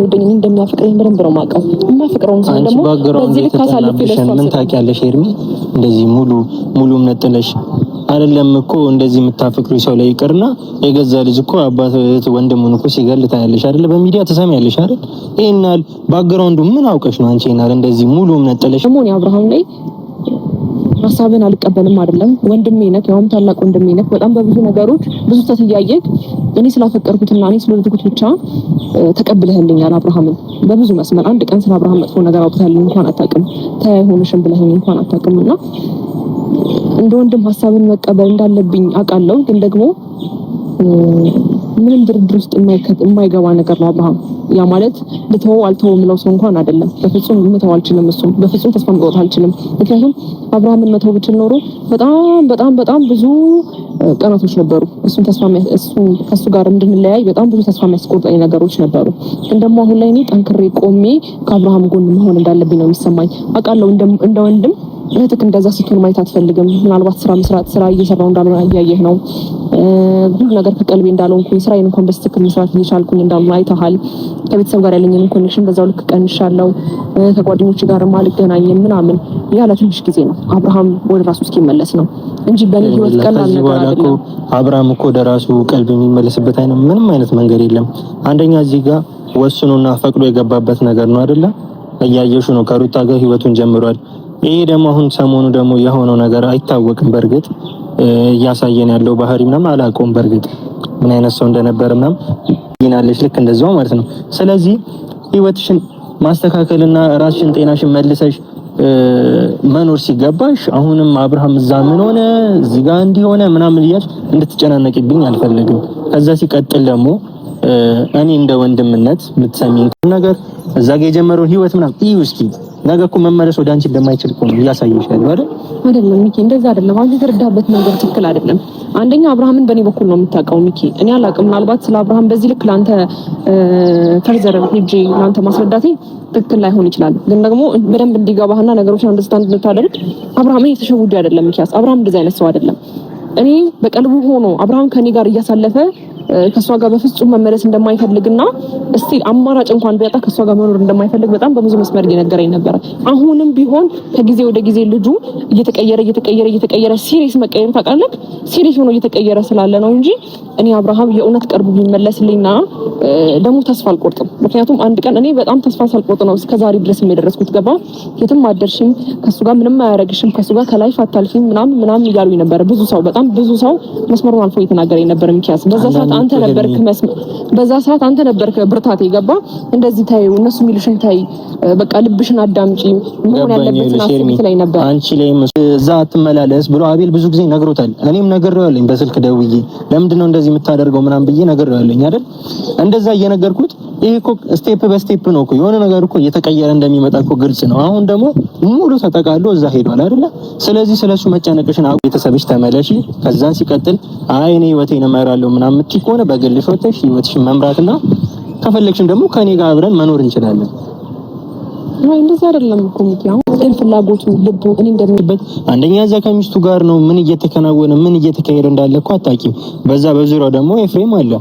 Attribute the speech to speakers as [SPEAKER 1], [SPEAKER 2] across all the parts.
[SPEAKER 1] ወደኝ እንደሚያፈቅረኝ በደንብ ነው የማውቀው። የማፈቅረውን ሰው ደግሞ በዚህ ልክ አሳልፌ ለሷ
[SPEAKER 2] ምን ታውቂያለሽ ኤርሚ? እንደዚህ ሙሉ እምነት ጥለሽ አይደለም እኮ እንደዚህ የምታፈቅሪው ሰው ላይ ይቅርና የገዛ ልጅ እኮ አባት ወንድሙን እኮ ሲገል ታያለሽ አይደል? በሚዲያ ትሰሚያለሽ አይደል? ይሄናል ባክግራውንዱ ምን አውቀሽ ነው አንቺ ይሄናል እንደዚህ ሙሉ እምነት ጥለሽ?
[SPEAKER 1] ደግሞ አብርሃም ላይ ሐሳብን አልቀበልም አይደለም። ወንድሜ ነህ፣ ያውም ታላቅ ወንድሜ ነህ። በጣም በብዙ ነገሮች ብዙ ተትያየክ እኔ ስላፈቀርኩትና እኔ ስለወደድኩት ብቻ ተቀብለህልኛል አብርሃምን በብዙ መስመር። አንድ ቀን ስለ አብርሃም መጥፎ ነገር አውጥተህልኝ እንኳን አታውቅም። ተይሆንሽም ብለህኝ እንኳን አታውቅምና እንደ ወንድም ሐሳብን መቀበል እንዳለብኝ አውቃለሁ። ግን ደግሞ ምንም ድርድር ውስጥ የማይገባ ነገር ነው አብርሃም። ያ ማለት ልተወው አልተወው ምለው ሰው እንኳን አይደለም። በፍጹም ልተወው አልችልም። እሱም በፍጹም ተስፋ መቁረጥ አልችልም። ምክንያቱም አብርሃምን መተው ብችል ኖሮ በጣም ብዙ ቀናቶች ነበሩ። ከሱ ጋር እንድንለያይ በጣም ብዙ ተስፋ የሚያስቆርጠኝ ነገሮች ነበሩ። ግን ደግሞ አሁን ላይ እኔ ጠንክሬ ቆሜ ከአብርሃም ጎን መሆን እንዳለብኝ ነው የሚሰማኝ። አውቃለሁ እንደ ወንድም እህትክ እንደዛ ስትሆን ማየት አትፈልግም። ምናልባት ስራ እየሰራው እንዳልሆነ እያየህ ነው። ብዙ ነገር ከቀልቤ እንዳልሆንኩኝ ስራዬን እንኳን በስትክክል መስራት እየቻልኩኝ እንዳልሆነ አይተሃል። ከቤተሰብ ጋር ያለኝን ኮኔክሽን በዛው ልክ ቀንሻለሁ። ከጓደኞች ጋር አልገናኝም ምናምን ያለ ትንሽ ጊዜ ነው አብርሃም ወደ ራሱ እስኪመለስ ነው እንጂ በኔ ህይወት ቀላል ነገር አይደለም።
[SPEAKER 2] አብርሃም እኮ ወደ ራሱ ቀልብ የሚመለስበት ምንም አይነት መንገድ የለም። አንደኛ እዚህ ጋር ወስኖና ፈቅዶ የገባበት ነገር ነው አይደለ? እያየሹ ነው ከሩታ ጋር ህይወቱን ጀምሯል። ይሄ ደግሞ አሁን ሰሞኑ ደግሞ የሆነው ነገር አይታወቅም። በርግጥ እያሳየን ያለው ባህሪ ምናምን አላውቀውም። በርግጥ ምን አይነት ሰው እንደነበረ ምናምን ይናለሽ ልክ እንደዛው ማለት ነው። ስለዚህ ህይወትሽን ማስተካከልና ራስሽን ጤናሽን መልሰሽ መኖር ሲገባሽ አሁንም አብርሃም እዛ ምን ሆነ እዚህ ጋር እንዲሆነ ምናምን እያልሽ እንድትጨናነቂብኝ አልፈልግም። ከዛ ሲቀጥል ደግሞ እኔ እንደ ወንድምነት የምትሰሚኝ ነገር እዛ ጋር የጀመረውን ህይወት ምናምን እዩ እስኪ ነገ እኮ መመለስ ወደ አንቺ እንደማይችል እኮ ነው እያሳየሽ ያለው አይደል?
[SPEAKER 1] አይደለም ሚኪ፣ እንደዛ አይደለም። አንተ የተረዳህበት ነገር ትክክል አይደለም። አንደኛ አብርሃምን በእኔ በኩል ነው የምታውቀው ሚኪ። እኔ አላውቅም። ምናልባት ስለ አብርሃም በዚህ ልክ ላንተ ፈርዘር ሄጄ ላንተ ማስረዳቴ ትክክል ላይሆን ይችላል። ግን ደግሞ በደንብ እንዲገባህና ነገሮችን አንደርስታንድ እንድታደርግ አብርሃም እየተሸወደ አይደለም ሚኪያስ። አብርሃም እንደዛ አይነት ሰው አይደለም። እኔ በቀልቡ ሆኖ አብርሃም ከኔ ጋር እያሳለፈ ከሷ ጋር በፍጹም መመለስ እንደማይፈልግና እስቲል አማራጭ እንኳን ቢያጣ ከሷ ጋር መኖር እንደማይፈልግ በጣም በብዙ መስመር እየነገረኝ ነበር። አሁንም ቢሆን ከጊዜ ወደ ጊዜ ልጁ እየተቀየረ ሲሪየስ መቀየር ታውቃለህ፣ ሲሪየስ ሆኖ እየተቀየረ ስላለ ነው እንጂ እኔ አብርሃም የእውነት ቀርቡ ቢመለስልኝና ደግሞ ተስፋ አልቆርጥም። ምክንያቱም አንድ ቀን እኔ በጣም ተስፋ ሳልቆርጥ ነው እስከዛሬ ድረስ የደረስኩት። ገባ የትም አደርሽም፣ ከሱ ጋር ምንም አያረግሽም፣ ከሱ ጋር ከላይፍ አታልፊም ምናምን እያሉኝ ነበር። በጣም ብዙ ሰው መስመሩን አልፎ እየተናገረኝ ነበር ሚኪያስ። በዛ ሰዓት አንተ ነበርክ ብርታቴ። ገባ እንደዚህ ታዩ እነሱ የሚሉሽን ታይ፣ በቃ ልብሽን አዳምጪ፣ ምን ያለበትን አስቢ ላይ ነበር።
[SPEAKER 2] አንቺ ላይ እዛ አትመላለስ ብሎ አቤል ብዙ ጊዜ ነግሮታል። እኔም ነግሬዋለሁ በስልክ ደውዬ ለምንድነው እንደዚህ የምታደርገው ምናምን ብዬ ነግሬዋለሁ አይደል? እንደዛ እየነገርኩት ይሄ እኮ ስቴፕ በስቴፕ ነው እኮ የሆነ ነገር እኮ እየተቀየረ እንደሚመጣ እኮ ግልጽ ነው። አሁን ደግሞ ሙሉ ተጠቃሎ እዛ ሄዷል አይደለ? ስለዚህ ስለሱ መጨነቅሽን አው ቤተሰብሽ ተመለሺ። ከዛን ሲቀጥል አይ እኔ ህይወቴን እመራለሁ ምናምን የምትይ ከሆነ በግልሽ ወጥተሽ ህይወትሽን መምራትና ከፈለግሽም ደግሞ ከኔ ጋር አብረን መኖር እንችላለን።
[SPEAKER 1] አይ እንደዛ አይደለም እኮ ሚኪያው፣ ግን ፍላጎቱ ልቡ እኔ እንደምንበት
[SPEAKER 2] አንደኛ እዛ ከሚስቱ ጋር ነው ምን እየተከናወነ ምን እየተካሄደ እንዳለ እኮ አታውቂም። በዛ በዙሪያው ደግሞ ኤፍሬም አለ።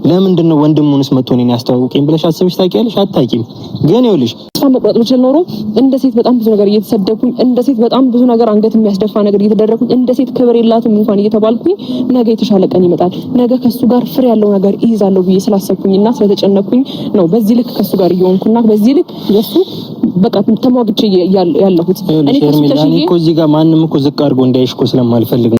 [SPEAKER 2] ለምንድነው ወንድሙንስ መጥቶ እኔን ያስተዋወቀኝ ብለሽ አስበሽ ታውቂያለሽ? አታውቂም። ግን ይኸውልሽ
[SPEAKER 1] መቆጥ ብችል ኖሮ እንደ ሴት በጣም ብዙ ነገር እየተሰደብኩኝ፣ እንደ ሴት በጣም ብዙ ነገር አንገት የሚያስደፋ ነገር እየተደረኩኝ፣ እንደ ሴት ክብር የላትም እንኳን እየተባልኩኝ ነገ የተሻለ ቀን ይመጣል፣ ነገ ከሱ ጋር ፍሬ ያለው ነገር ይይዛለሁ ብዬ ስላሰብኩኝና ስለተጨነኩኝ ነው በዚህ ልክ ከሱ ጋር እየሆንኩና በዚህ ልክ የሱ በቃ ተሟግቼ ያለሁት። እኔ እኮ እዚህ ጋር ማንም እኮ ዝቅ አድርጎ እንዳይሽ እኮ ስለማልፈልግ